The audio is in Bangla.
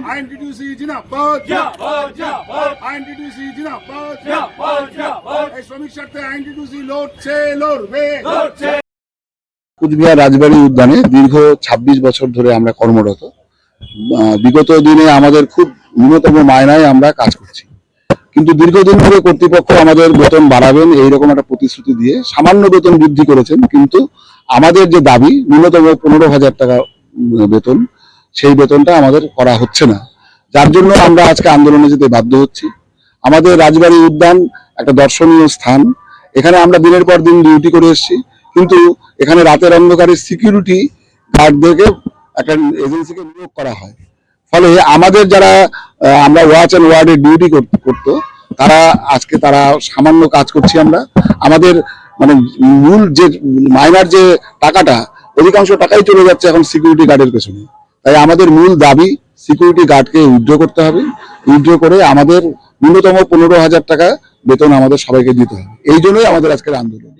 আইএনটিটিউসি জিন্দাবাদ, আইএনটিটিউসি জিন্দাবাদ, এই শ্রমিক স্বার্থে আইএনটিটিউসি লড়বে। কুচবিহার রাজবাড়ী উদ্যানে দীর্ঘ ২৬ বছর ধরে আমরা কর্মরত। বিগত দিনে আমাদের খুব ন্যূনতম মায়নায় আমরা কাজ করছি, কিন্তু দীর্ঘদিন ধরে কর্তৃপক্ষ আমাদের বেতন বাড়াবেন এইরকম একটা প্রতিশ্রুতি দিয়ে সামান্য বেতন বৃদ্ধি করেছেন, কিন্তু আমাদের যে দাবি ন্যূনতম ১৫,০০০ টাকা বেতন, সেই বেতনটা আমাদের করা হচ্ছে না, যার জন্য আমরা আজকে আন্দোলনে যেতে বাধ্য হচ্ছি। আমাদের রাজবাড়ী উদ্যান একটা দর্শনীয় স্থান, এখানে আমরা দিনের পর দিন ডিউটি করে এসেছি, কিন্তু এখানে রাতের অন্ধকারে সিকিউরিটি গার্ডদেরকে একটা এজেন্সিকে নিয়োগ করা হয়। ফলে আমাদের যারা আমরা ওয়াচ অ্যান্ড ওয়ার্ডে ডিউটি করতো তারা আজকে সামান্য কাজ করছি আমরা। আমাদের মানে মূল যে মাইনার যে টাকাটা, অধিকাংশ টাকাই চলে যাচ্ছে এখন সিকিউরিটি গার্ডের পেছনে। তাই আমাদের মূল দাবি সিকিউরিটি গার্ডকে উইথড্র করতে হবে, উইথড্র করে আমাদের ন্যূনতম ১৫,০০০ টাকা বেতন আমাদের সবাইকে দিতে হবে। এই জন্যই আমাদের আজকের আন্দোলন।